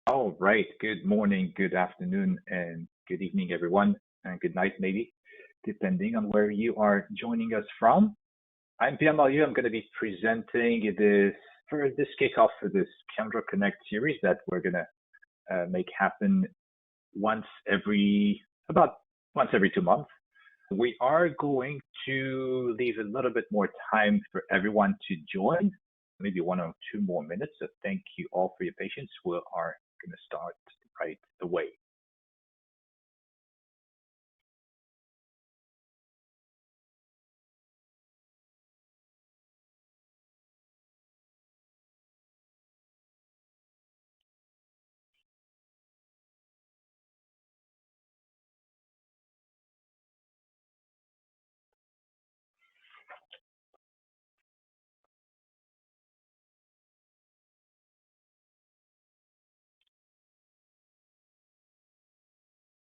All right. Good morning, good afternoon, and good evening, everyone, and good night, maybe, depending on where you are joining us from. I'm Pierre Marieux. I'm going to be presenting this kickoff for this ChemDraw Connect series that we're going to make happen about once every 2 months. We are going to leave a little bit more time for everyone to join, maybe 1 or 2 more minutes. So thank you all for your patience. We are going to start right away.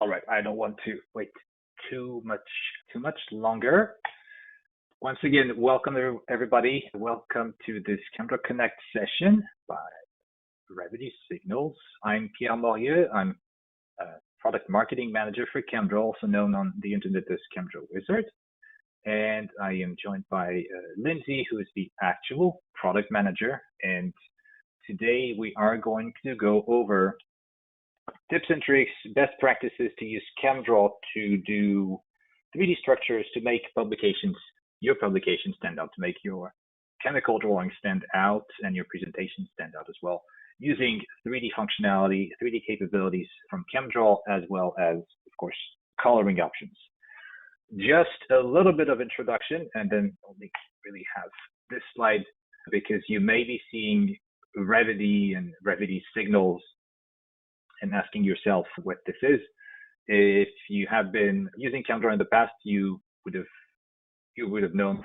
All right, I don't want to wait too much longer. Once again, welcome everybody. Welcome to this ChemDraw Connect session by Gravity Signals. I'm Pierre Marieux. I'm a product marketing manager for ChemDraw, also known on the internet as ChemDraw Wizard. And I am joined by Lindsay, who is the actual product manager. And today we are going to go over tips and tricks, best practices to use ChemDraw to do 3D structures to make your publications stand out, to make your chemical drawings stand out and your presentation stand out as well, using 3D functionality, 3D capabilities from ChemDraw, as well as, of course, coloring options. Just a little bit of introduction, and then only really have this slide because you may be seeing Revity and Revity signals and asking yourself what this is. If you have been using ChemDraw in the past, you would have known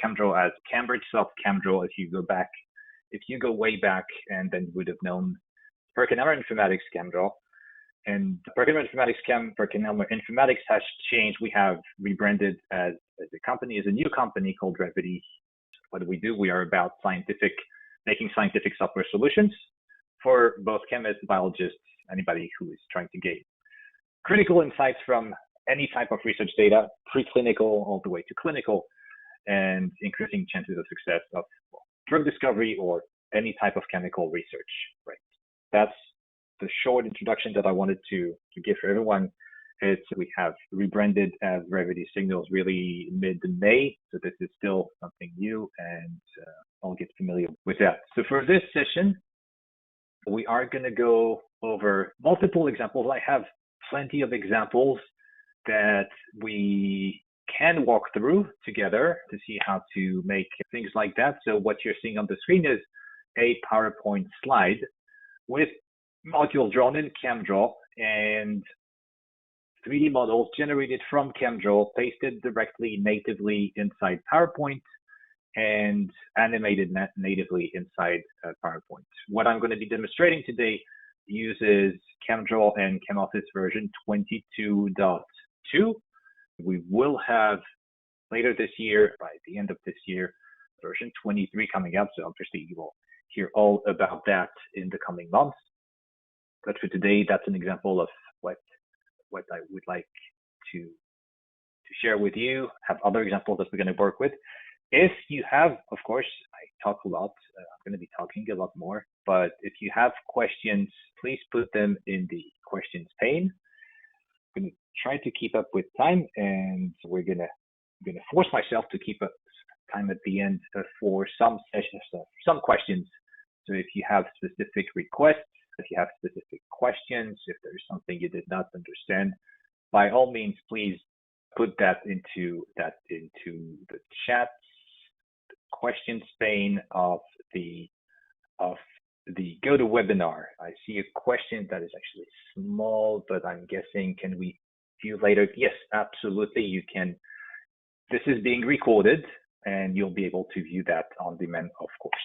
ChemDraw as Cambridge Soft ChemDraw. If you go way back, and then you would have known PerkinElmer Informatics ChemDraw. And PerkinElmer Informatics has changed. We have rebranded as a new company called Revity. What do? We are about making scientific software solutions for both chemists, biologists, anybody who is trying to gain critical insights from any type of research data, preclinical all the way to clinical, and increasing chances of success of drug discovery or any type of chemical research. Right. That's the short introduction that I wanted to give for everyone. We have rebranded as Revity Signals really mid-May, so this is still something new, and I'll get familiar with that. So for this session, we are going to go over multiple examples. I have plenty of examples that we can walk through together to see how to make things like that. So what you're seeing on the screen is a PowerPoint slide with molecules drawn in ChemDraw and 3D models generated from ChemDraw, pasted directly natively inside PowerPoint, and animated natively inside PowerPoint. What I'm going to be demonstrating today uses ChemDraw and ChemOffice version 22.2. We will have later this year, by the end of this year, version 23 coming out. So obviously you will hear all about that in the coming months. But for today, that's an example of what I would like to share with you. Have other examples that we're going to work with. If you have, of course, I talk a lot. I'm going to be talking a lot more. But if you have questions, please put them in the questions pane. I'm going to try to keep up with time, and I'm going to force myself to keep up time at the end for some sessions, some questions. So if you have specific requests, if you have specific questions, if there's something you did not understand, by all means, please put that into the chat questions pane of the GoToWebinar. I see a question that is actually small, but I'm guessing, can we view later? Yes, absolutely, you can. This is being recorded, and you'll be able to view that on demand, of course.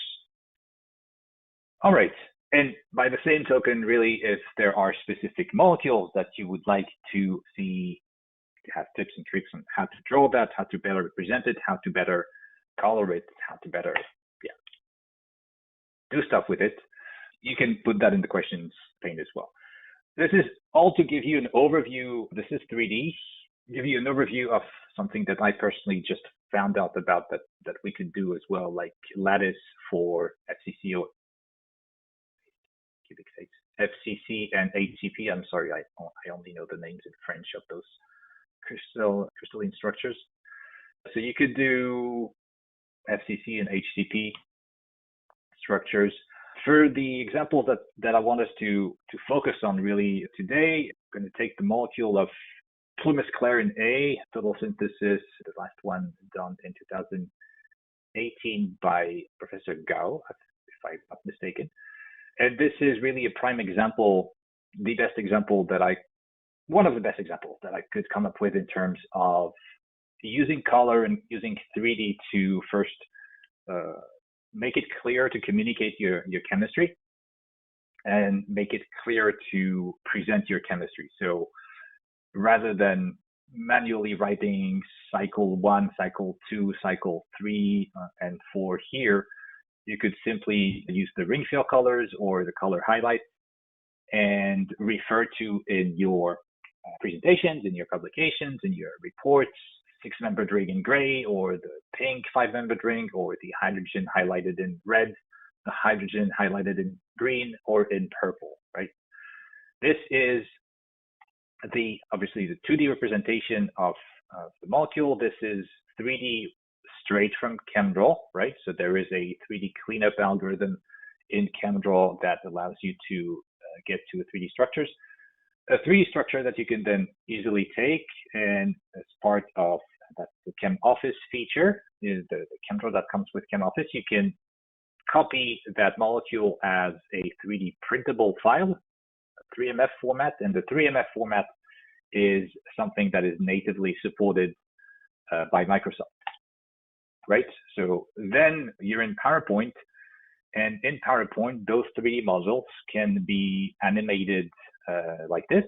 All right, and by the same token, really, if there are specific molecules that you would like to see, to have tips and tricks on how to draw that, how to better represent it, how to better color it, how to better do stuff with it, you can put that in the questions pane as well. This is all to give you an overview. This is 3D. Give you an overview of something that I personally just found out about that we could do as well, like lattice for FCC or cubic states, FCC and HCP. I'm sorry, I only know the names in French of those crystalline structures. So you could do FCC and HCP structures. For the example that I want us to focus on really today, I'm going to take the molecule of Plumesclerin A, total synthesis, the last one done in 2018 by Professor Gao, if I'm not mistaken. And this is really a prime example, one of the best examples that I could come up with in terms of using color and using 3D to first make it clear to communicate your chemistry and make it clear to present your chemistry. So rather than manually writing cycle 1, cycle 2, cycle 3, and 4 here, you could simply use the ring fill colors or the color highlights and refer to in your presentations, in your publications, in your reports, 6-membered ring in gray, or the pink 5-membered ring, or the hydrogen highlighted in red, the hydrogen highlighted in green, or in purple, right? This is obviously the 2D representation of the molecule. This is 3D straight from ChemDraw, right? So there is a 3D cleanup algorithm in ChemDraw that allows you to get to a 3D structures. A 3D structure that you can then easily take, and as part of the ChemOffice feature, is the ChemDraw that comes with ChemOffice, you can copy that molecule as a 3D printable file, a 3MF format, and the 3MF format is something that is natively supported by Microsoft, right? So then you're in PowerPoint, and in PowerPoint, those 3D models can be animated like this,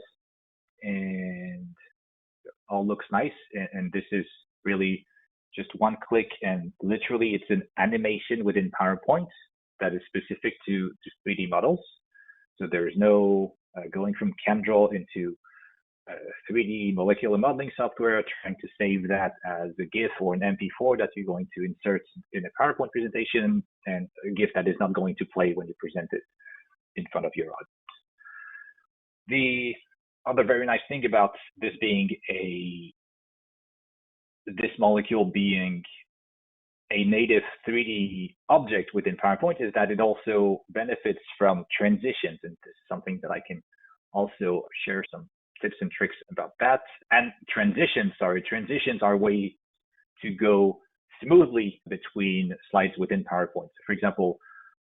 and all looks nice. And this is really just one click, and literally it's an animation within PowerPoint that is specific to 3D models. So there is no going from ChemDraw into 3D molecular modeling software, trying to save that as a GIF or an MP4 that you're going to insert in a PowerPoint presentation, and a GIF that is not going to play when you present it in front of your audience. The other very nice thing about this molecule being a native 3D object within PowerPoint is that it also benefits from transitions, and this is something that I can also share some tips and tricks about that. And transitions are a way to go smoothly between slides within PowerPoint. So for example,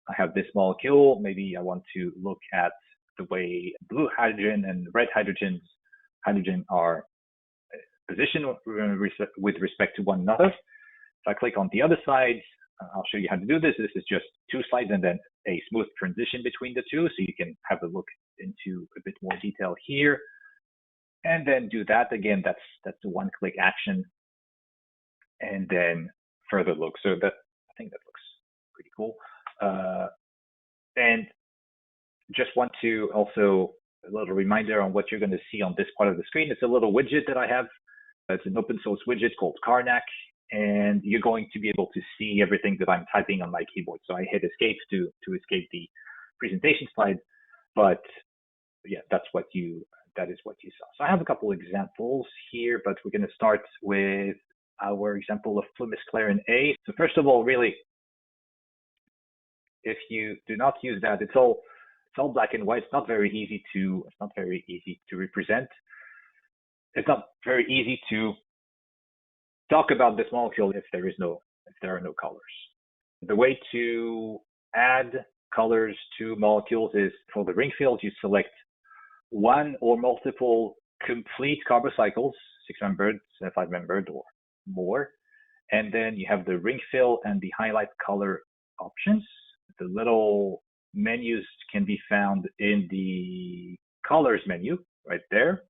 I have this molecule, maybe I want to look at the way blue hydrogen and red hydrogen are positioned with respect to one another. If I click on the other side, I'll show you how to do this. This is just 2 slides and then a smooth transition between the two, so you can have a look into a bit more detail here. And then do that again. That's the one-click action, and then further look. So I think that looks pretty cool. And just want to also a little reminder on what you're going to see on this part of the screen. It's a little widget that I have. It's an open source widget called Karnak, and you're going to be able to see everything that I'm typing on my keyboard. So I hit escape to escape the presentation slide, but yeah, that is what you saw. So I have a couple examples here, but we're going to start with our example of Plumesclerin A. So first of all, really, if you do not use that, it's all black and white. It's not very easy to represent. It's not very easy to talk about this molecule if there are no colors. The way to add colors to molecules is for the ring fields, you select one or multiple complete carbocycles, 6-membered, 5-membered, or more. And then you have the ring fill and the highlight color options. The little menus can be found in the colors menu right there.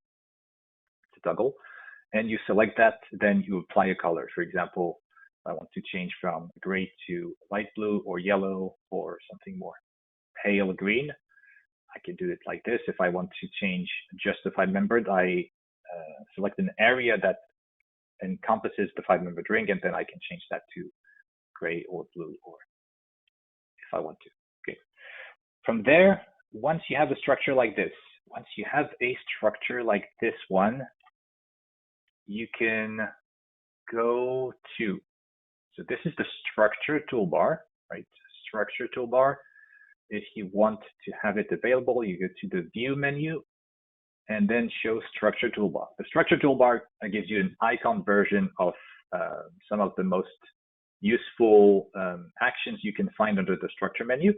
It's a toggle. And you select that, then you apply a color. For example, I want to change from gray to light blue or yellow or something more pale green. I can do it like this. If I want to change just the 5-membered, I select an area that encompasses the 5-membered ring, and then I can change that to gray or blue, or if I want to. Okay. From there, once you have a structure like this, you can go to, so this is the structure toolbar, right? Structure toolbar. If you want to have it available, you go to the view menu and then show structure toolbar. The structure toolbar gives you an icon version of some of the most useful actions you can find under the structure menu.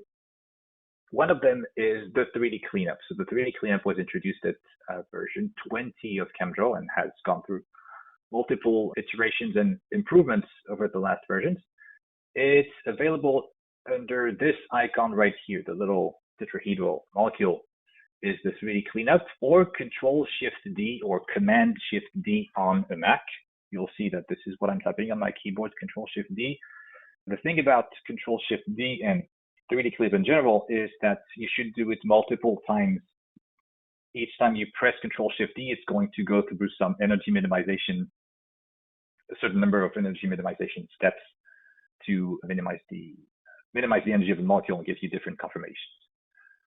One of them is the 3D cleanup. So the 3D cleanup was introduced at version 20 of ChemDraw and has gone through multiple iterations and improvements over the last versions. It's available under this icon right here, the little tetrahedral molecule is the 3D cleanup, or Control-Shift-D or Command-Shift-D on a Mac. You'll see that this is what I'm typing on my keyboard, Control-Shift-D. The thing about Control-Shift-D and 3D cleanup in general is that you should do it multiple times. Each time you press Control-Shift-D, it's going to go through some energy minimization, a certain number of energy minimization steps to minimize the energy of the molecule and give you different conformations.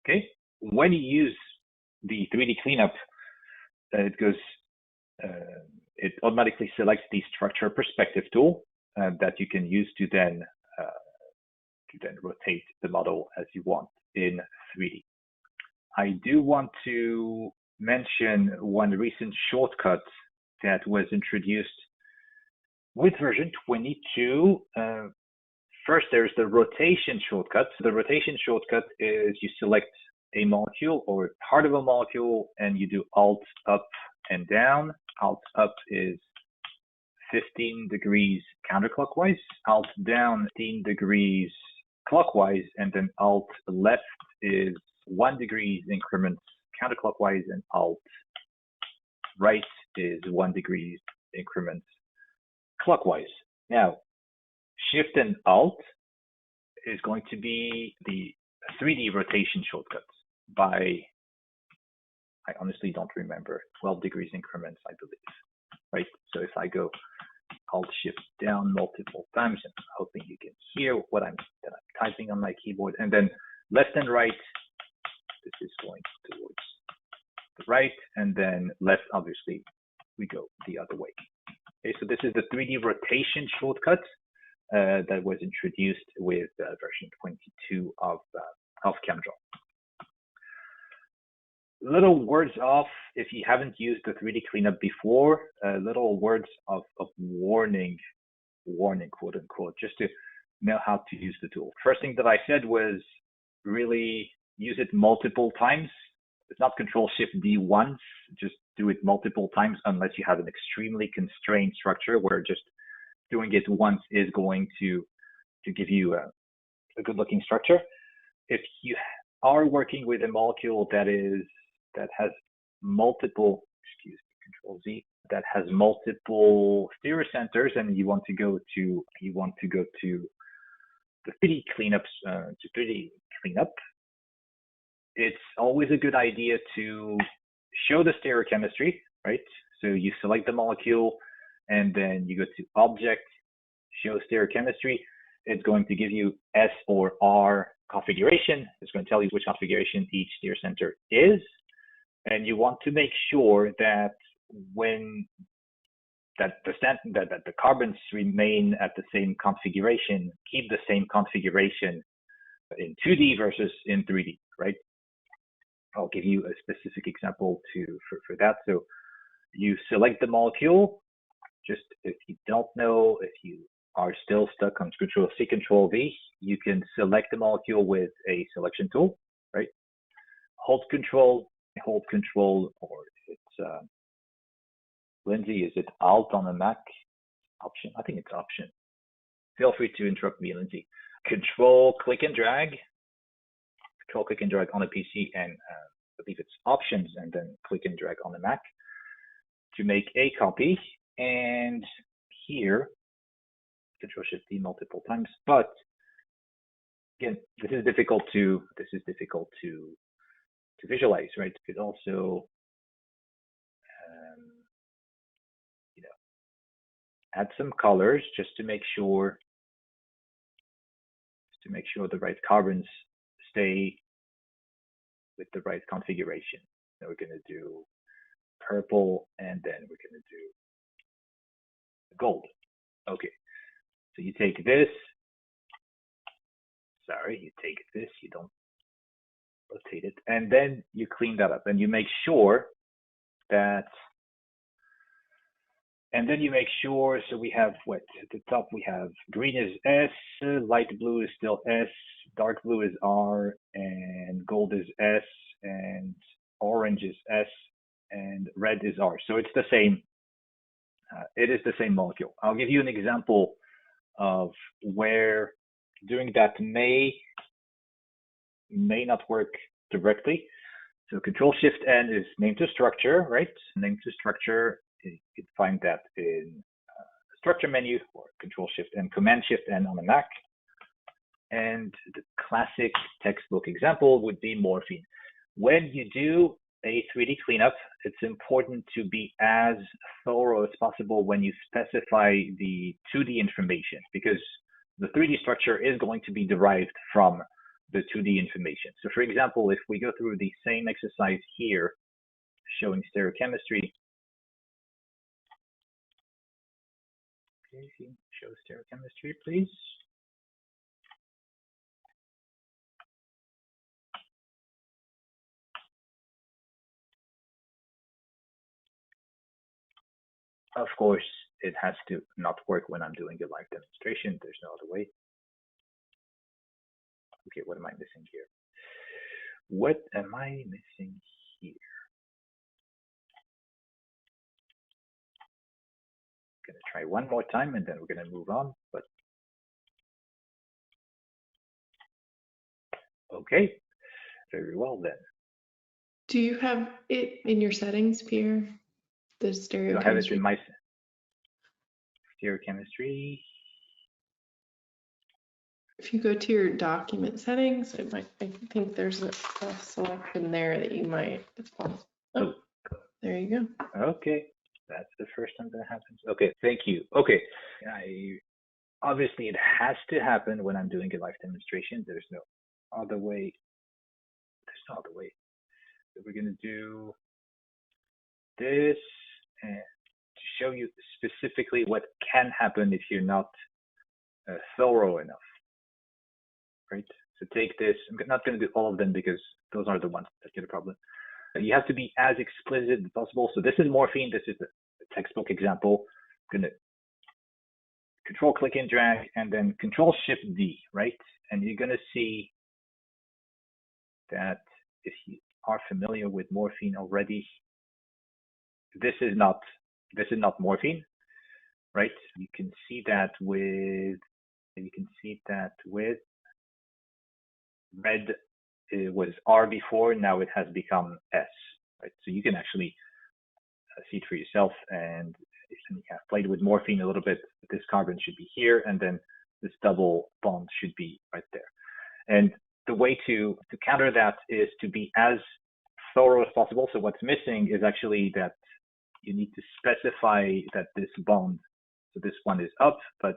Okay, when you use the 3D cleanup, it automatically selects the structure perspective tool that you can use to then rotate the model as you want in 3D. I do want to mention one recent shortcut that was introduced with version 22. First, there's the rotation shortcut. The rotation shortcut is you select a molecule or part of a molecule and you do Alt up and down. Alt up is 15 degrees counterclockwise, Alt down 15 degrees clockwise, and then Alt left is 1 degree increments counterclockwise, and Alt right is 1 degree increments clockwise. Now, Shift and Alt is going to be the 3D rotation shortcut by, I honestly don't remember, 12 degrees increments, I believe, right? So if I go Alt Shift down multiple times, and I'm hoping you can hear what I'm typing on my keyboard, and then left and right, this is going towards the right, and then left, obviously, we go the other way. Okay, so this is the 3D rotation shortcut that was introduced with version 22 of ChemDraw. Little words off, if you haven't used the 3D cleanup before, little words of warning, quote unquote, just to know how to use the tool. First thing that I said was really use it multiple times. It's not Control-Shift-D once, just do it multiple times unless you have an extremely constrained structure where just doing it once is going to give you a good looking structure. If you are working with a molecule that has multiple, excuse me, Control-Z, that has multiple stereocenters, and you want to go to the 3D cleanups, to 3D cleanup, it's always a good idea to show the stereochemistry, right? So you select the molecule and then you go to Object, Show Stereochemistry. It's going to give you S or R configuration. It's going to tell you which configuration each stereocenter is. And you want to make sure that the carbons remain at the same configuration, keep the same configuration in 2D versus in 3D, right? I'll give you a specific example for that. So you select the molecule. Just if you don't know, if you are still stuck on Control-C, Control-V, you can select the molecule with a selection tool, right? Hold Control, or it's Lindsay, is it Alt on a Mac? Option, I think it's Option. Feel free to interrupt me, Lindsay. Control, click and drag on a PC, and I believe it's Options, and then click and drag on the Mac to make a copy. And here, Control-Shift-D multiple times, but again, this is difficult to visualize, right? You could also you know, add some colors just to make sure the right carbons stay with the right configuration. So we're going to do purple, and then we're going to do gold. Okay, so you take this. Sorry, you take this. You don't rotate it, and then you clean that up, and you make sure that. And then you make sure, so we have what at the top we have green is S, light blue is still S, dark blue is R, and gold is S, and orange is S, and red is R. So it's the same. It is the same molecule. I'll give you an example of where doing that may not work directly. So Control Shift N is name to structure, right? Name to structure. You can find that in the structure menu, or Control Shift and Command Shift N on the Mac. And the classic textbook example would be morphine. When you do a 3D cleanup, it's important to be as thorough as possible when you specify the 2D information, because the 3D structure is going to be derived from the 2D information. So for example, if we go through the same exercise here, showing stereochemistry, okay, show stereochemistry, please. Of course, it has to not work when I'm doing a live demonstration. There's no other way. Okay, what am I missing here? What am I missing here? I'm gonna try one more time and then we're gonna move on, but okay, very well then. Do you have it in your settings, Pierre? The stereochemistry? Do I have it in my stereochemistry? If you go to your document settings, I think there's a selection there that you might. It's possible. Oh, there you go. Okay, that's the first time that happens. Okay, thank you. Okay, obviously it has to happen when I'm doing a live demonstration. There's no other way. So we're going to do this and to show you specifically what can happen if you're not thorough enough, right? So take this. I'm not going to do all of them because those are the ones that get a problem. You have to be as explicit as possible. So this is morphine. This is the textbook example. I'm going to Control click and drag, and then Control Shift D, right? And you're going to see that if you are familiar with morphine already, this is not morphine, right? You can see that with red. It was R before, now it has become S, right? So you can actually see it for yourself. And if you have played with morphine a little bit, this carbon should be here, and then this double bond should be right there. And the way to counter that is to be as thorough as possible. So what's missing is actually that you need to specify that this bond, so this one is up, but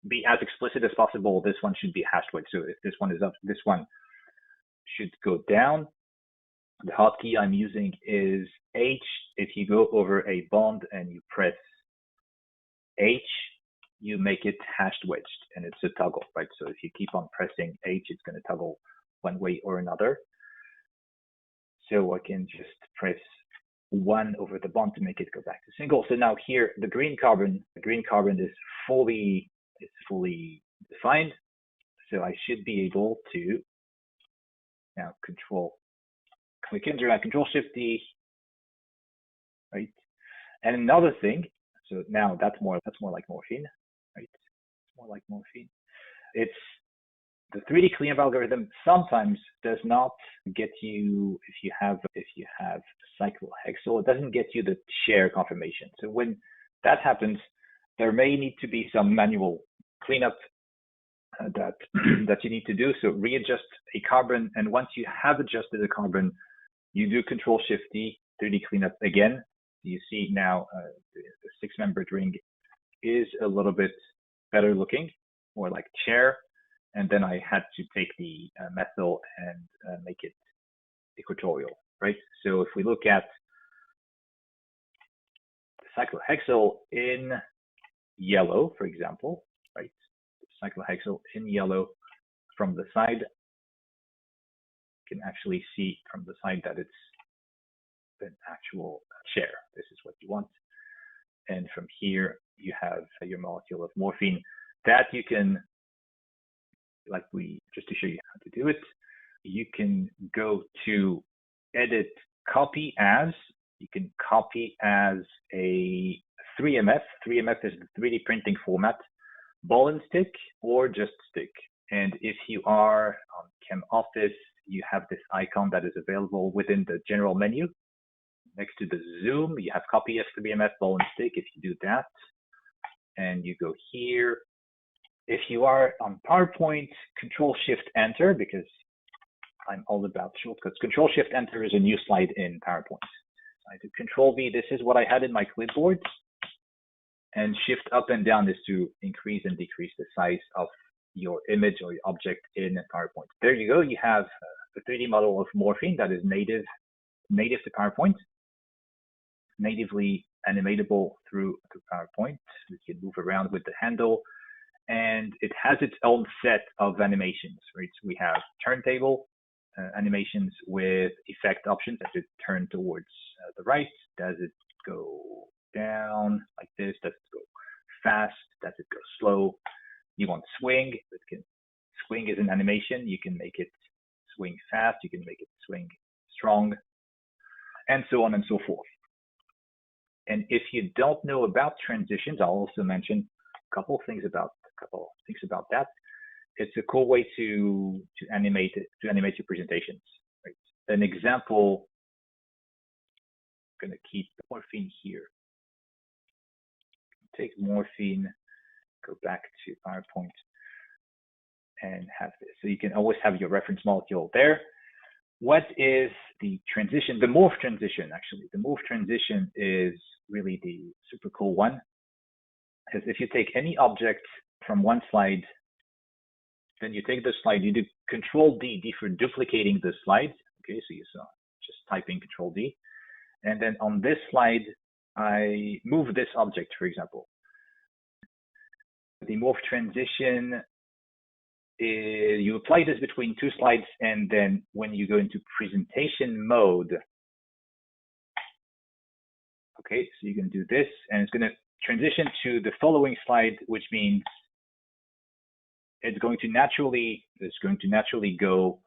be as explicit as possible. This one should be hashed wedge. So if this one is up, this one should go down. The hotkey I'm using is H. If you go over a bond and you press H, you make it hashed wedged, and it's a toggle, right? So if you keep on pressing H, it's going to toggle one way or another. So I can just press 1 over the bond to make it go back to single. So now here, the green carbon is fully defined. So I should be able to now click and drag, Control Shift D, right? And another thing, so now that's more like morphine, right? It's more like morphine. It's the 3D cleanup algorithm sometimes does not get you, if you have cyclohexyl, it doesn't get you the share confirmation. So when that happens, there may need to be some manual cleanup that that you need to do. So readjust a carbon, and once you have adjusted the carbon, you do Control-Shift-D, 3D cleanup again. You see now the six-membered ring is a little bit better looking, more like chair. And then I had to take the methyl and make it equatorial, right? So if we look at the cyclohexyl in yellow, for example, right? Cyclohexyl in yellow from the side, you can actually see from the side that it's an actual chair. This is what you want. And from here, you have your molecule of morphine that you can, just to show you how to do it, you can go to edit copy as. You can copy as a 3MF. 3MF is the 3D printing format, ball and stick or just stick. And if you are on Chem Office, you have this icon that is available within the general menu. Next to the zoom, you have copy as 3MF, ball and stick. If you do that, and you go here, if you are on PowerPoint, Control-Shift-Enter, because I'm all about shortcuts. Control-Shift-Enter is a new slide in PowerPoint. So I do Control-V. This is what I had in my clipboard. And Shift up and down is to increase and decrease the size of your image or your object in PowerPoint. There you go. You have a 3D model of morphine that is native to PowerPoint, natively animatable through PowerPoint. You can move around with the handle. And it has its own set of animations, right? So we have turntable animations with effect options. Does it turn towards the right? Does it go down like this? Does it go fast? Does it go slow? You want swing. Swing is an animation. You can make it swing fast. You can make it swing strong, and so on and so forth. And if you don't know about transitions, I'll also mention a couple things about that. It's a cool way to animate your presentations. Right? An example. I'm going to keep morphine here. Take morphine, go back to PowerPoint, and have this. So you can always have your reference molecule there. What is the transition? The morph transition, actually. The morph transition is really the super cool one. Because if you take any object from one slide, then you take the slide, you do Control-D for duplicating the slide. Okay, so you saw just typing Control-D. And then on this slide, I move this object, for example. The morph transition, you apply this between two slides, and then when you go into presentation mode, okay, so you can do this, and it's going to transition to the following slide, which means it's going to naturally go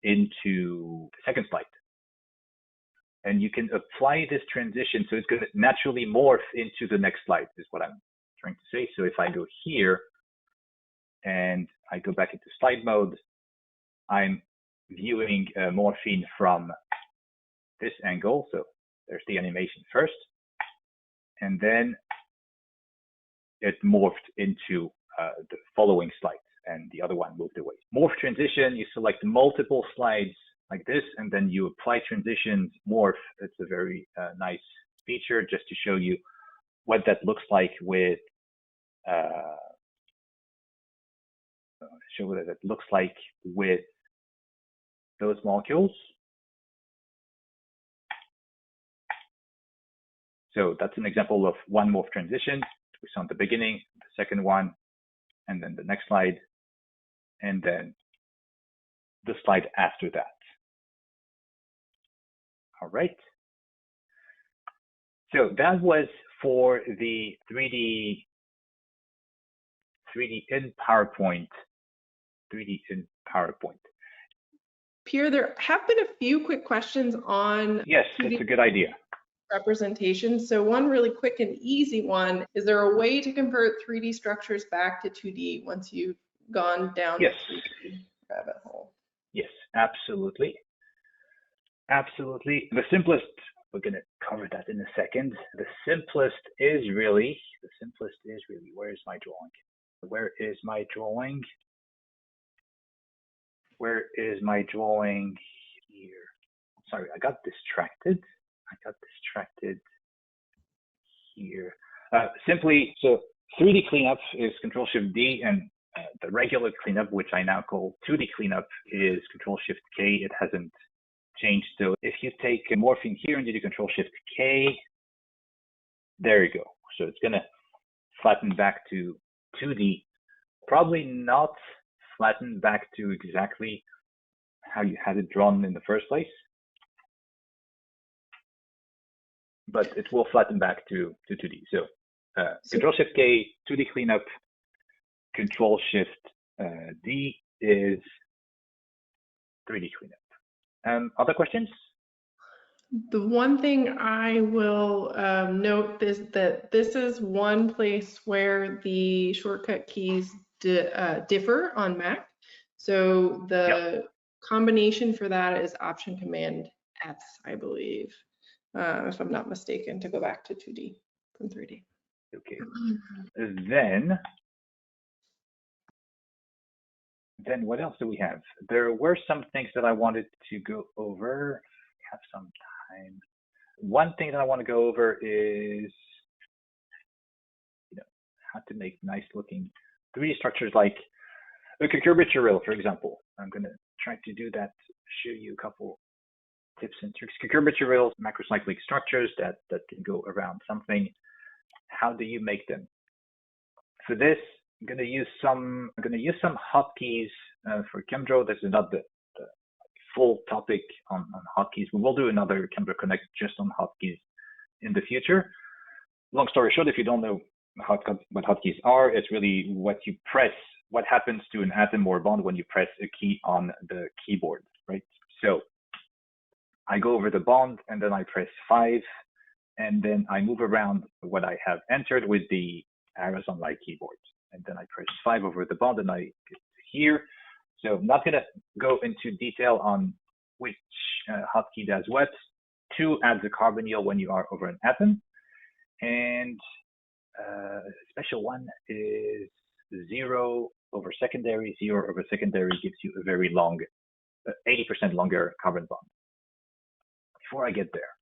into the second slide. And you can apply this transition, so it's going to naturally morph into the next slide, is what I'm trying to say. So if I go here and I go back into slide mode, I'm viewing morphine from this angle. So there's the animation first, and then it morphed into the following slide, and the other one moved away. Morph transition, you select multiple slides like this, and then you apply transitions, morph. It's a very nice feature just to show you what that looks like with those molecules. So that's an example of one morph transition. We saw at the beginning, the second one, and then the next slide, and then the slide after that. All right. So that was for the 3D in PowerPoint. 3D in PowerPoint. Pierre, there have been a few quick questions on yes, it's a good idea. Representation. So one really quick and easy one, is there a way to convert 3D structures back to 2D once you've gone down yes. the 3D rabbit hole? Yes, absolutely. Absolutely. The simplest, we're going to cover that in a second. The simplest is really, where is my drawing? Where is my drawing? where is my drawing here? Sorry, I got distracted. Here. Simply, so 3D cleanup is Control-Shift-D, and the regular cleanup, which I now call 2D cleanup, is Control-Shift-K. It hasn't changed. So if you take morphing here and you do Control-Shift-K, there you go. So it's going to flatten back to 2D. Probably not flatten back to exactly how you had it drawn in the first place, but it will flatten back to 2D. So Control-Shift-K, 2D cleanup, Control-Shift-D is 3D cleanup. Other questions? The one thing I will note is that this is one place where the shortcut keys differ on Mac. So the combination for that is Option Command F, I believe, if I'm not mistaken, to go back to 2D from 3D. Okay. Then what else do we have? There were some things that I wanted to go over. We have some time. One thing that I want to go over is, how to make nice looking 3D structures like a curvature rail, for example. I'm going to try to do that, show you a couple tips and tricks. Curvature rails, macrocyclic structures that can go around something. How do you make them? For this, I'm going to use some hotkeys for ChemDraw. This is not the full topic on hotkeys. We will do another ChemDraw Connect just on hotkeys in the future. Long story short, if you don't know what hotkeys are, it's really what you press, what happens to an atom or bond when you press a key on the keyboard, right? So I go over the bond and then I press 5, and then I move around what I have entered with the arrows on my keyboard. And then I press 5 over the bond and I get here. So I'm not going to go into detail on which hotkey does what. 2 adds a carbonyl when you are over an atom. And a special one is 0 over secondary. 0 over secondary gives you a very long, 80% longer carbon bond. Before I get there,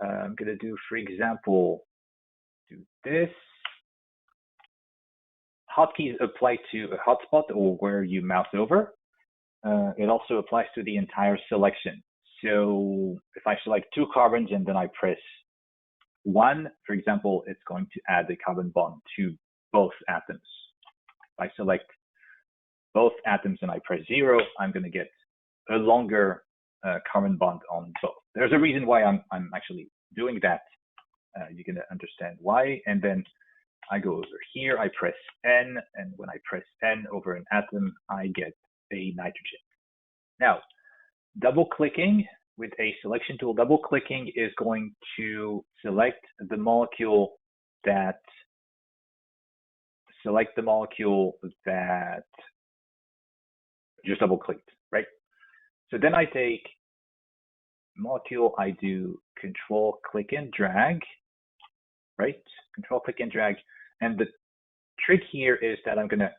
I'm going to do, for example, do this. Hotkeys apply to a hotspot or where you mouse over. It also applies to the entire selection. So if I select 2 carbons and then I press 1, for example, it's going to add a carbon bond to both atoms. If I select both atoms and I press 0, I'm going to get a longer carbon bond on both. There's a reason why I'm actually doing that. You're going to understand why. And then I go over here, I press N, and when I press N over an atom, I get a nitrogen. Now, double-clicking with a selection tool, double-clicking is going to select the molecule that just double-clicked, right? So then I take molecule, I do Control, click, and drag, right? Control, click, and drag. And the trick here is that I'm going to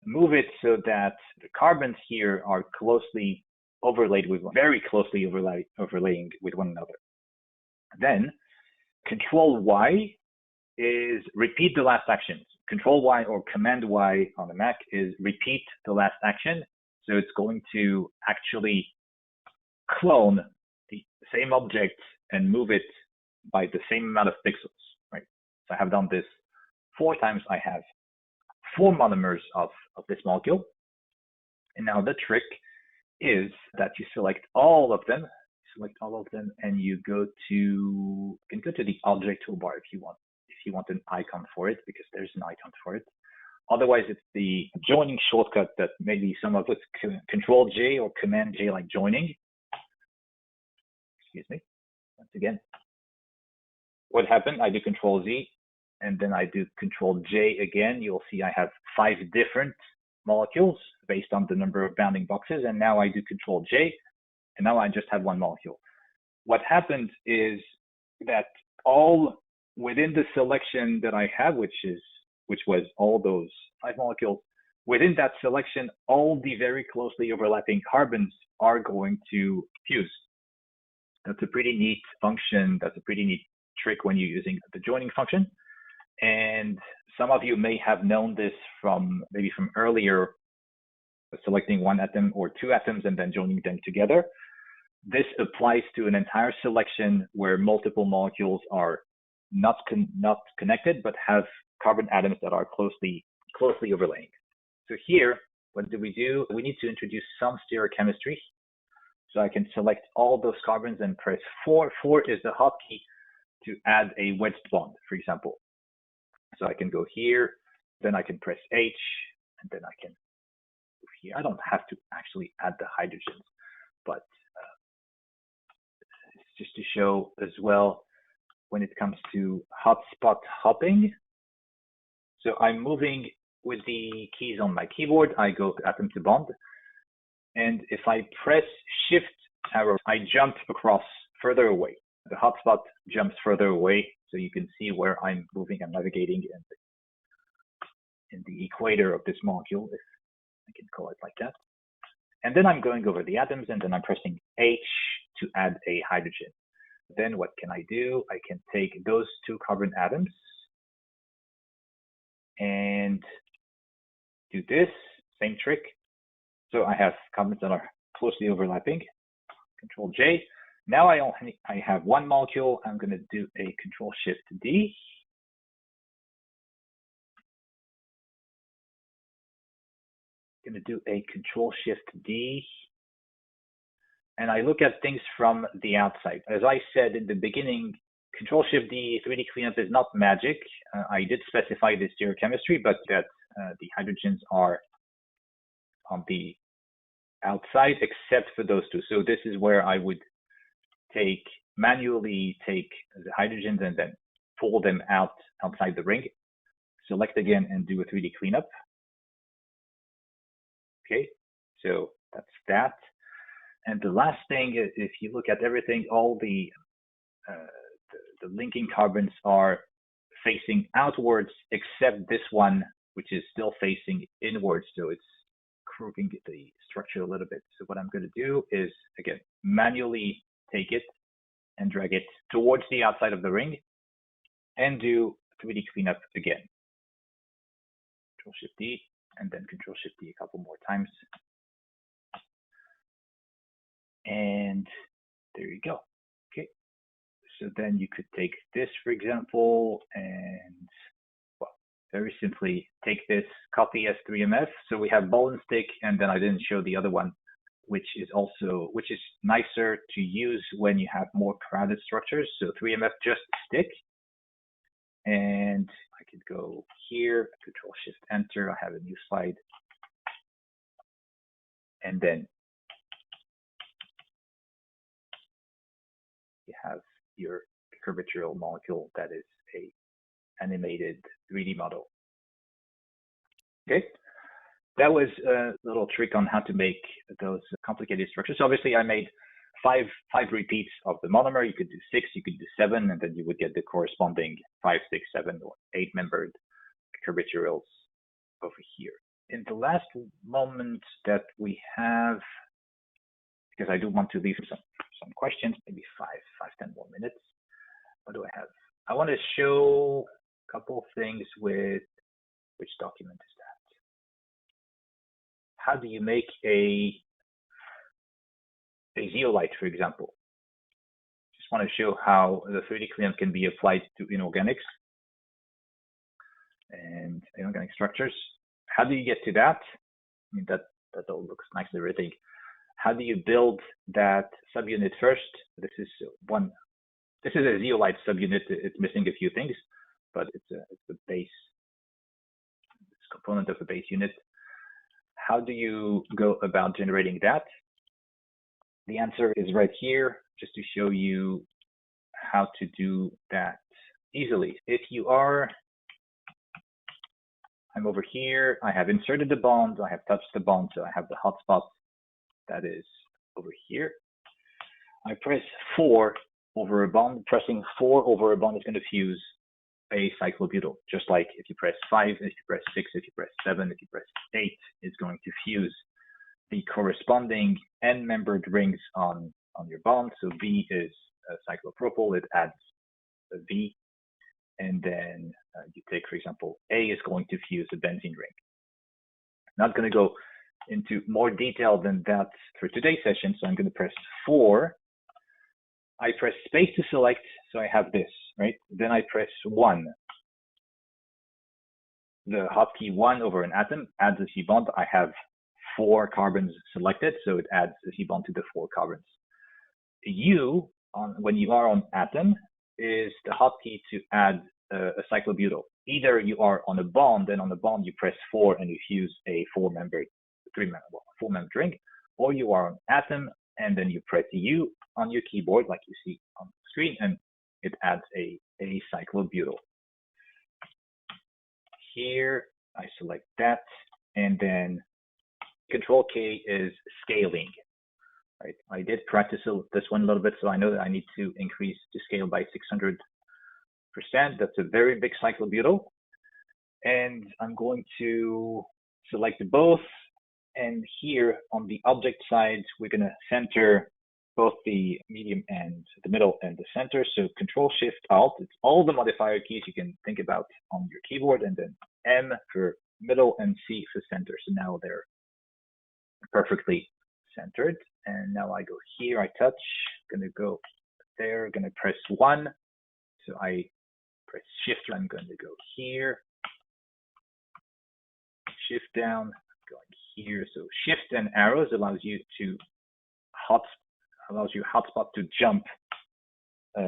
move it so that the carbons here are closely overlaid with very closely overlaying with one another. Then Control Y is repeat the last action. Control Y or Command Y on the Mac is repeat the last action. So it's going to actually clone the same object and move it by the same amount of pixels, right? So I have done this 4 times. I have 4 monomers of this molecule. And now the trick is that you select all of them, and you can go to the object toolbar if you want an icon for it, because there's an icon for it. Otherwise, it's the joining shortcut that maybe some of us Control J or Command J, like joining. Excuse me. Once again, what happened? I do Control Z, and then I do Control J again. You'll see I have 5 different molecules based on the number of bounding boxes, and now I do Control J, and now I just have 1 molecule. What happened is that all within the selection that I have, which was all those 5 molecules, within that selection, all the very closely overlapping carbons are going to fuse. That's a pretty neat function. That's a pretty neat trick when you're using the joining function. And some of you may have known this from maybe from earlier, selecting one atom or two atoms and then joining them together. This applies to an entire selection where multiple molecules are not connected, but have carbon atoms that are closely overlaying. So here, what do? We need to introduce some stereochemistry. So I can select all those carbons and press 4. 4 is the hotkey to add a wedged bond, for example. So I can go here, then I can press H, and then I can go here. I don't have to actually add the hydrogens, but it's just to show as well when it comes to hotspot hopping. So I'm moving with the keys on my keyboard. I go atom to bond. And if I press Shift arrow, I jump across further away. The hotspot jumps further away, so you can see where I'm moving. I'm navigating in the equator of this molecule, if I can call it like that. And then I'm going over the atoms, and then I'm pressing H to add a hydrogen. Then what can I do? I can take those two carbon atoms and do this same trick. So I have carbons that are closely overlapping. Control J. Now I have one molecule. I'm going to do a Control Shift D. I'm going to do a Control Shift D. And I look at things from the outside. As I said in the beginning, Control Shift D 3D cleanup is not magic. I did specify the stereochemistry, but that the hydrogens are on the outside except for those two. So this is where I would manually take the hydrogens and then pull them outside the ring. Select again and do a 3D cleanup. Okay, so that's that. And the last thing is, if you look at everything, all the linking carbons are facing outwards, except this one, which is still facing inwards. So it's crooking the structure a little bit. So what I'm going to do is, again, manually take it and drag it towards the outside of the ring and do 3D cleanup again. Control Shift D and then Control Shift D a couple more times. And there you go. Okay. So then you could take this, for example, and well, very simply take this, copy as 3MF. So we have ball and stick, and then I didn't show the other one, which is nicer to use when you have more crowded structures. So 3MF just stick. And I could go here, Control Shift Enter. I have a new slide. And then you have your curvature molecule that is a animated 3D model. Okay, that was a little trick on how to make those complicated structures. So obviously I made five repeats of the monomer. You could do 6, you could do 7, and then you would get the corresponding 5, 6, 7, or 8-membered curvaturals over here. In the last moment that we have, because I do want to leave some questions, maybe 10 more minutes. What do I have? I want to show a couple things with, which document is that? How do you make a zeolite, for example? Just want to show how the 3D cleanup can be applied to inorganics and inorganic structures. How do you get to that? I mean, that all looks nicely written. How do you build that subunit first? This is a zeolite subunit. It's missing a few things, but it's a base. It's a component of a base unit. How do you go about generating that? The answer is right here, just to show you how to do that easily. If you are, I'm over here, I have inserted the bond, I have touched the bond, so I have the hotspot that is over here. I press 4 over a bond. Pressing 4 over a bond is going to fuse a cyclobutyl. Just like if you press 5, if you press 6, if you press 7, if you press 8, it's going to fuse the corresponding N-membered rings on your bond. So V is cyclopropyl, it adds a V. And then you take, for example, A is going to fuse a benzene ring. Not going to go into more detail than that for today's session, so I'm going to press 4. I press space to select, so I have this, right? Then I press 1. The hotkey 1 over an atom adds a C bond. I have 4 carbons selected, so it adds a C bond to the 4 carbons. U, when you are on atom, is the hotkey to add a cyclobutyl. Either you are on a bond, then on the bond you press 4 and you fuse a 4-membered ring, or you are on atom and then you press U on your keyboard like you see on the screen, and it adds a cyclobutyl. Here I select that, and then Control K is scaling. Right. I did practice this one a little bit, so I know that I need to increase the scale by 600%. That's a very big cyclobutyl. And I'm going to select both. And here on the object side, we're going to center both the medium and the middle and the center. So Control Shift Alt, it's all the modifier keys you can think about on your keyboard, and then M for middle and C for center. So now they're perfectly centered. And now I go here, I touch, gonna go there, gonna press 1. So I press Shift, I'm going to go here, Shift down, going here. So Shift and arrows allows you hotspot to jump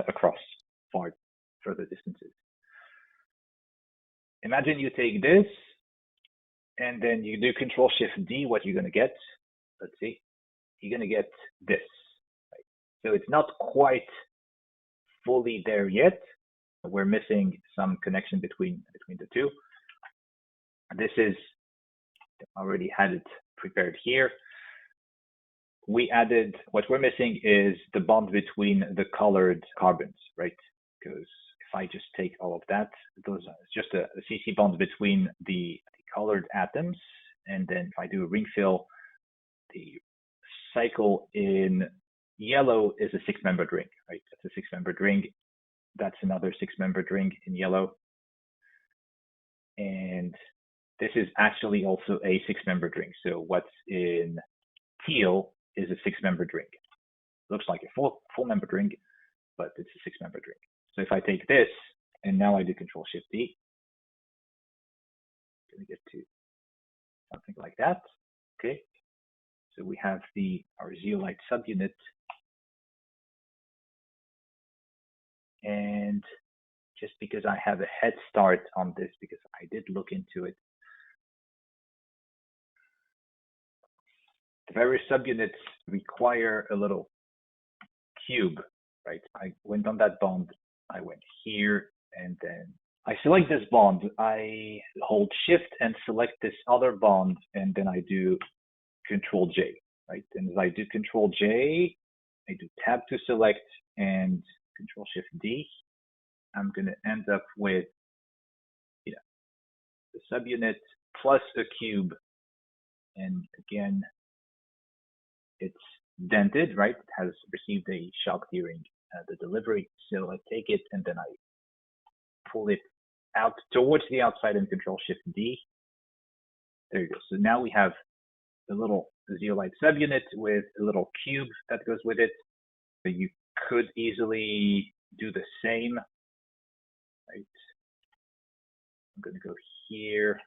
across further distances. Imagine you take this and then you do Control Shift D, what you're gonna get, let's see, you're gonna get this. Right? So it's not quite fully there yet. We're missing some connection between the two. This is, I already had it prepared here. We added, what we're missing is the bond between the colored carbons, right? Because if I just take all of that, it's just a CC bond between the colored atoms. And then if I do a ring fill, the cycle in yellow is a 6-membered ring, right? That's a 6-membered ring. That's another 6-membered ring in yellow. And this is actually also a 6-membered ring. So what's in teal is a 6-membered ring. Looks like a full-membered ring, but it's a 6-membered ring. So if I take this and now I do Control Shift D, I'm going to get to something like that. Okay. So we have our zeolite subunit. And just because I have a head start on this, because I did look into it, the various subunits require a little cube, right? I went on that bond, I went here, and then I select this bond. I hold Shift and select this other bond, and then I do Control J, right? And as I do Control J, I do Tab to select and Control Shift D. I'm going to end up with the subunit plus a cube, and again, it's dented, right? It has received a shock during the delivery. So I take it and then I pull it out towards the outside and Control Shift D. There you go. So now we have the little zeolite subunit with a little cube that goes with it. So you could easily do the same, right? I'm going to go here,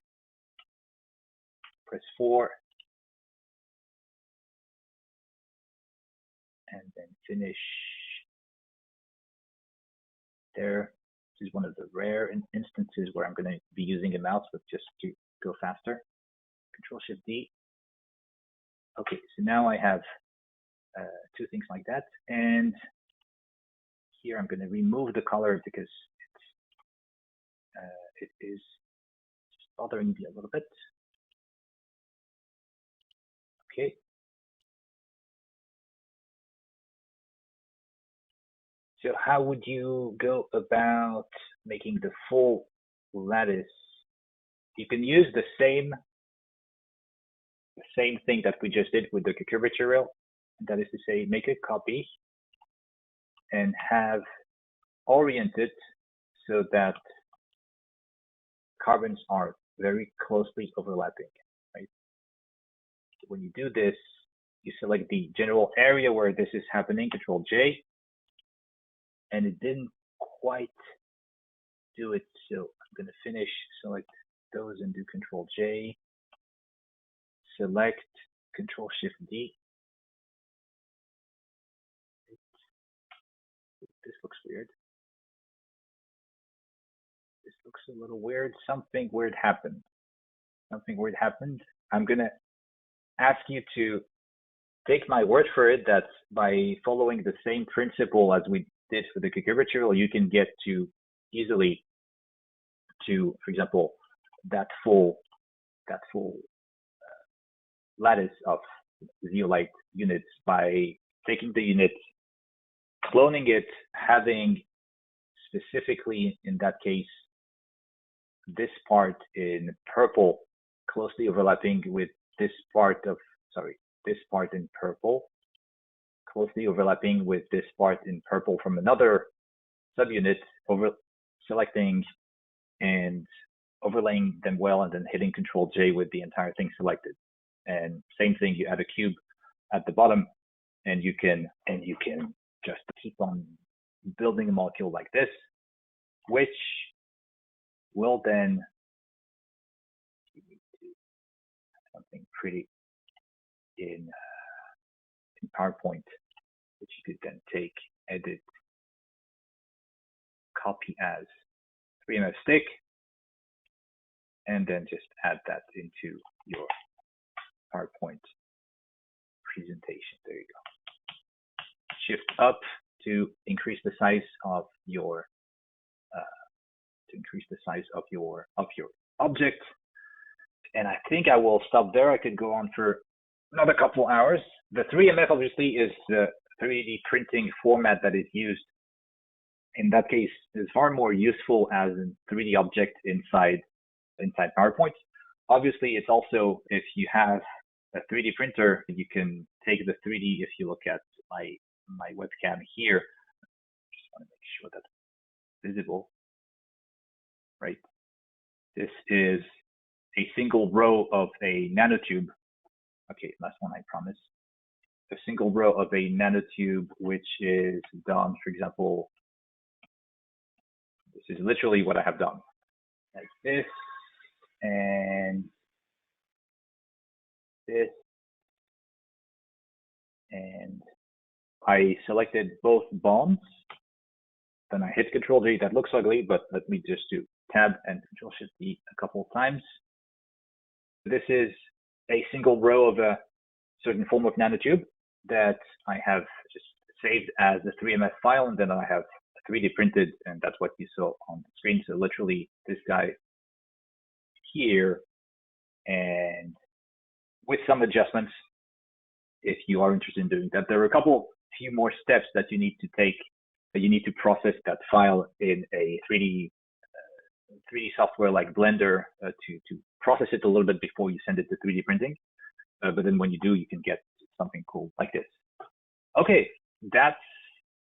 press 4, and then finish there. This is one of the rare instances where I'm going to be using a mouse, but just to go faster. Control Shift D. Okay, so now I have 2 things like that, and here I'm going to remove the color because it is bothering me a little bit. Okay. So how would you go about making the full lattice, you can use the same thing that we just did with the cucumber material. That is to say, make a copy and have oriented so that carbons are very closely overlapping, right? When you do this, you select the general area where this is happening, Control J, and it didn't quite do it, so I'm going to finish, select those and do Control J, select Control Shift D. This looks weird. This looks a little weird. Something weird happened. Something weird happened. I'm going to ask you to take my word for it that by following the same principle as we did for the cucumber material, you can get to easily to, for example, that full lattice of zeolite units by taking the unit, cloning it, having specifically in that case this part in purple closely overlapping with this part of, this part in purple closely overlapping with this part in purple from another subunit, selecting and overlaying them well, and then hitting Control J with the entire thing selected. And same thing, you add a cube at the bottom, and you can just keep on building a molecule like this, which will then something pretty in PowerPoint, which you could then take, edit, copy as 3MF stick, and then just add that into your PowerPoint presentation. There you go. Shift up to increase the size of your object. And I think I will stop there. I could go on for another couple hours. The 3MF obviously is the 3D printing format that is used. In that case, is far more useful as a 3D object inside PowerPoint. Obviously, it's also, if you have a 3D printer, you can take the 3D. If you look at my webcam here, just want to make sure that's visible, right? This is a single row of a nanotube. Okay, last one, I promise. A single row of a nanotube, which is done, for example, this is literally what I have done, like this, and this, and I selected both bonds. Then I hit Control J. That looks ugly, but let me just do Tab and Control Shift D a couple of times. This is a single row of a certain form of nanotube that I have just saved as a 3MF file, and then I have 3D printed, and that's what you saw on the screen. So literally this guy here, and with some adjustments, if you are interested in doing that. There are a few more steps that you need to take. You need to process that file in a 3D software like Blender to process it a little bit before you send it to 3D printing. But then when you do, you can get something cool like this. Okay, that's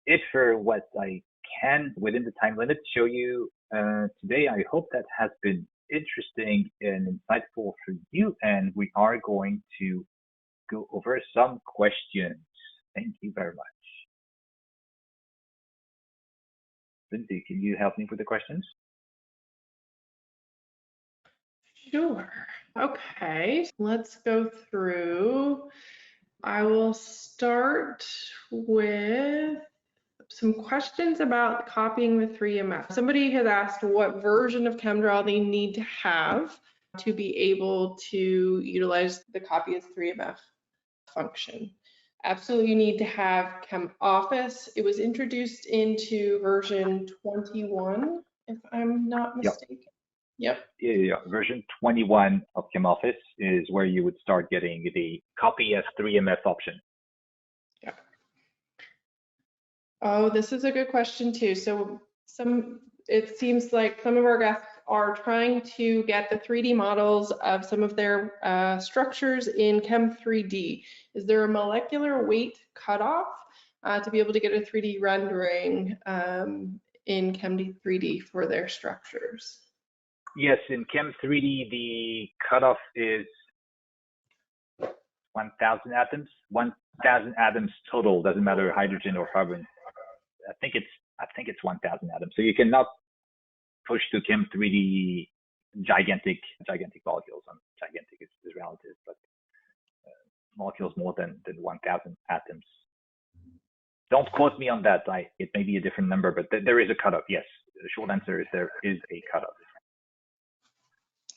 it for what I can within the time limit show you today. I hope that has been interesting and insightful for you, and we are going to go over some questions. Thank you very much. Lindsay, can you help me with the questions? Sure. Okay, let's go through. I will start with some questions about copying with 3MF. Somebody has asked what version of ChemDraw they need to have to be able to utilize the copy as 3MF function. Absolutely, you need to have ChemOffice. It was introduced into version 21, if I'm not mistaken. Yep. Yeah. Version 21 of ChemOffice is where you would start getting the copy as 3MF option. Yeah. Oh, this is a good question too. So it seems like some of our guests are trying to get the 3D models of some of their structures in Chem3D. Is there a molecular weight cutoff to be able to get a 3D rendering in Chem3D for their structures? Yes, in Chem3D, the cutoff is 1,000 atoms. 1,000 atoms total, doesn't matter hydrogen or carbon. I think it's 1,000 atoms. So you cannot push to Chem3D gigantic molecules. Gigantic is relative, but molecules more than 1,000 atoms. Don't quote me on that. It may be a different number, but there is a cutoff. Yes, the short answer is there is a cutoff.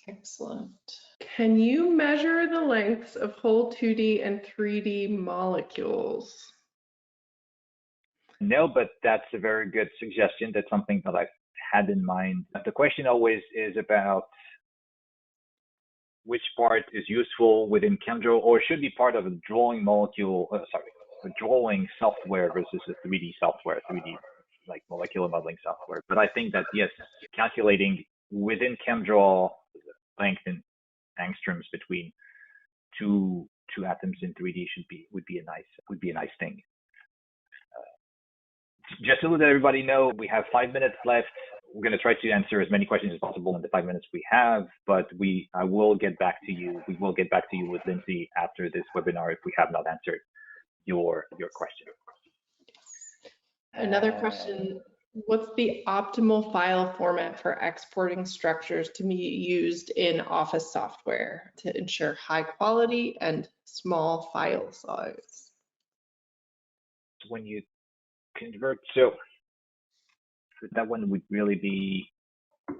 Excellent. Can you measure the lengths of whole 2D and 3D molecules? No, but that's a very good suggestion. That's something that I've had in mind. The question always is about which part is useful within ChemDraw or should be part of a drawing a drawing software versus a 3D software, 3D like molecular modeling software. But I think that yes, calculating within ChemDraw length in angstroms between two atoms in 3D would be a nice thing. Just to let everybody know, we have 5 minutes left. We're going to try to answer as many questions as possible in the 5 minutes we have, but I will get back to you. We will get back to you with Lindsay after this webinar if we have not answered your question. Another question, what's the optimal file format for exporting structures to be used in Office software to ensure high quality and small file size? When you convert, so that one would really be, I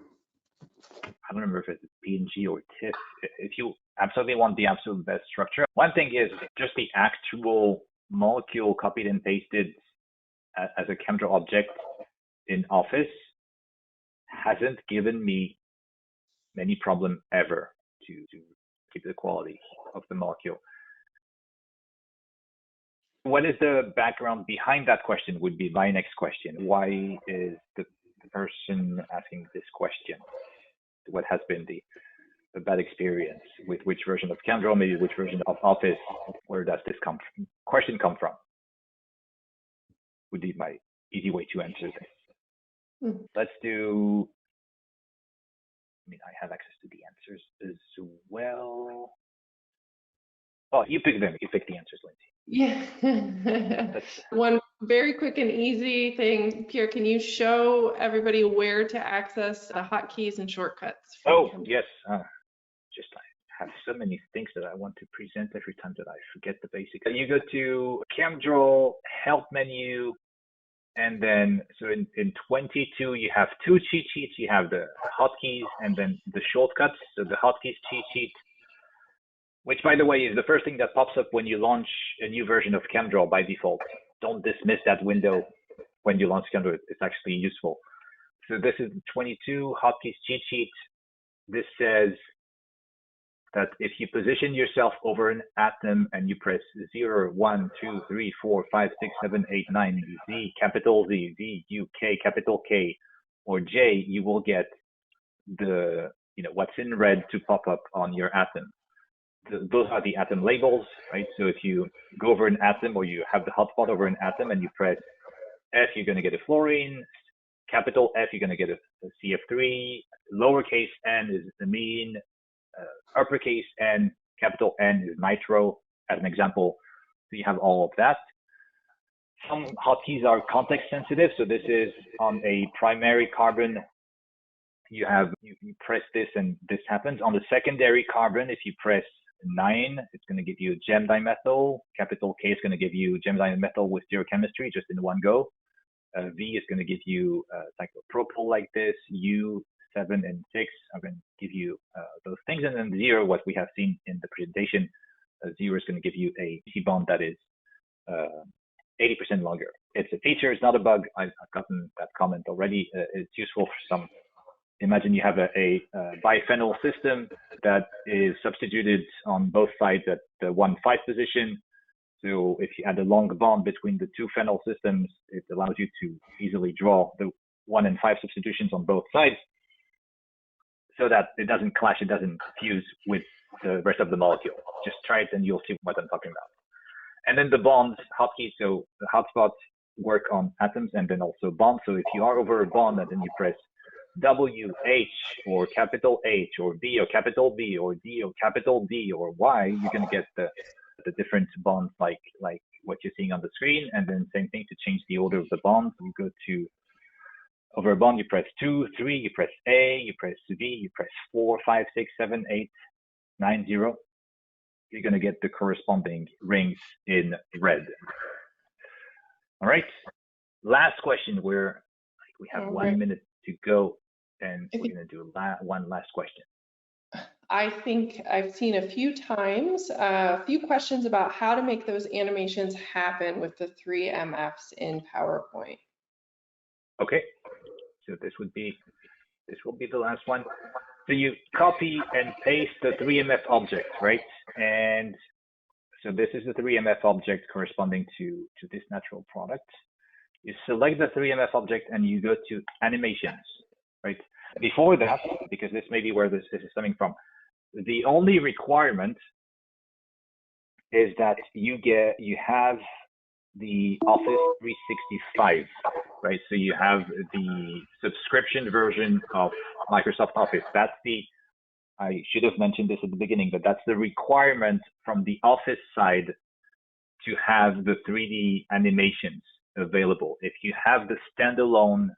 don't remember if it's PNG or TIFF. If you absolutely want the absolute best structure, one thing is just the actual molecule copied and pasted as a ChemDraw object in Office hasn't given me many problem ever to keep the quality of the molecule. What is the background behind that question would be my next question. Why is the person asking this question? What has been the bad experience with which version of ChemDraw, maybe which version of Office? Where does this question come from? Would be my easy way to answer this. Let's do, I have access to the answers as well. Oh, you pick them. You pick the answers, Lindsay. Yeah. One very quick and easy thing, Pierre, can you show everybody where to access the hotkeys and shortcuts? Oh, yes. Just I have so many things that I want to present every time that I forget the basics. You go to ChemDraw Help menu, and then so in 22 you have two cheat sheets. You have the hotkeys and then the shortcuts. So the hotkeys cheat sheet, which by the way is the first thing that pops up when you launch a new version of ChemDraw by default. Don't dismiss that window when you launch ChemDraw. It's actually useful. So this is the 22 hotkeys cheat sheet. This says that if you position yourself over an atom and you press 0, 1, 2, 3, 4, 5, 6, 7, 8, 9, Z, capital Z, V, U, K, capital K, or J, you will get the, what's in red to pop up on your atom. Those are the atom labels, right? So if you go over an atom or you have the hotspot over an atom and you press F, you're going to get a fluorine. Capital F, you're going to get a CF3. Lowercase n is amine. Uppercase N, capital N is nitro, as an example. So you have all of that. Some hotkeys are context sensitive. So this is on a primary carbon. You press this and this happens. On the secondary carbon, if you press 9, it's going to give you gem dimethyl. Capital K is going to give you gem dimethyl with stereochemistry just in one go. V is going to give you cyclopropyl like this. U, 7 and 6 are going to give you those things. And then 0, what we have seen in the presentation, 0 is going to give you a C-bond that is 80% longer. It's a feature, it's not a bug. I've gotten that comment already. It's useful for some. Imagine you have a biphenyl system that is substituted on both sides at the 1,5 position. So if you add a long bond between the two phenyl systems, it allows you to easily draw 1 and 5 substitutions on both sides so that it doesn't clash, it doesn't fuse with the rest of the molecule. Just try it and you'll see what I'm talking about. And then the bonds, hotkeys, so the hotspots work on atoms and then also bonds. So if you are over a bond and then you press W, H, or capital H, or B, or capital B, or D, or capital D, or Y, you're going to get the different bonds like what you're seeing on the screen. And then same thing to change the order of the bonds. You go to over a bond, you press 2, 3, you press A, you press V, you press 4, 5, 6, 7, 8, 9, 0. You're going to get the corresponding rings in red. All right. Last question. We have 1 minute to go, and we're going to do one last question. I think I've seen a few times, a few questions about how to make those animations happen with the 3 MFs in PowerPoint. Okay. So this will be the last one. So you copy and paste the 3MF object, right? And so this is the 3MF object corresponding to this natural product. You select the 3MF object and you go to animations, right? Before that, because this may be where this is coming from, the only requirement is that you have the Office 365, right? So you have the subscription version of Microsoft Office. I should have mentioned this at the beginning, but that's the requirement from the Office side to have the 3D animations available. If you have the standalone,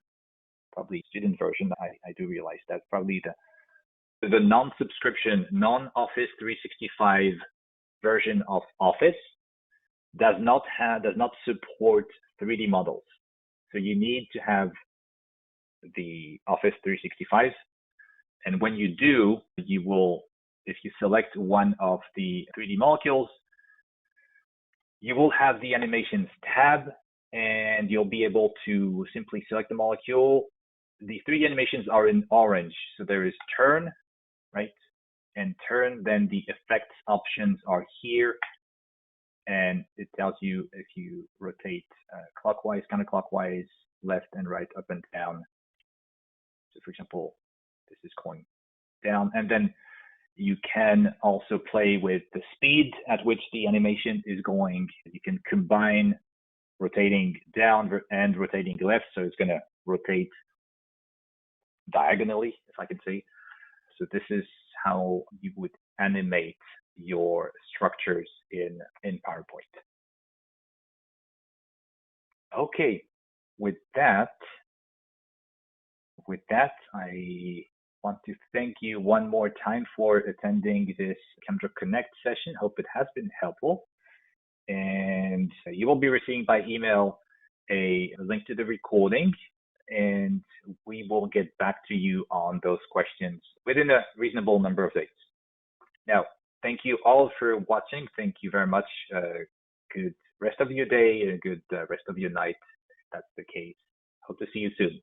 probably student version, I do realize that probably the non-subscription, non-Office 365 version of Office does not support 3D models. So you need to have the Office 365. And when you do, you will, if you select one of the 3D molecules, you will have the animations tab, and you'll be able to simply select the molecule. The 3D animations are in orange. So there is turn, right? And turn, then the effects options are here. And it tells you if you rotate clockwise, counterclockwise, left and right, up and down. So for example, this is going down. And then you can also play with the speed at which the animation is going. You can combine rotating down and rotating left. So it's going to rotate diagonally, if I can say. So this is how you would animate your structures in PowerPoint. Okay, with that, I want to thank you one more time for attending this ChemDraw Connect session. Hope it has been helpful. And you will be receiving by email a link to the recording, and we will get back to you on those questions within a reasonable number of days. Now, thank you all for watching. Thank you very much. Good rest of your day and good rest of your night, if that's the case. Hope to see you soon.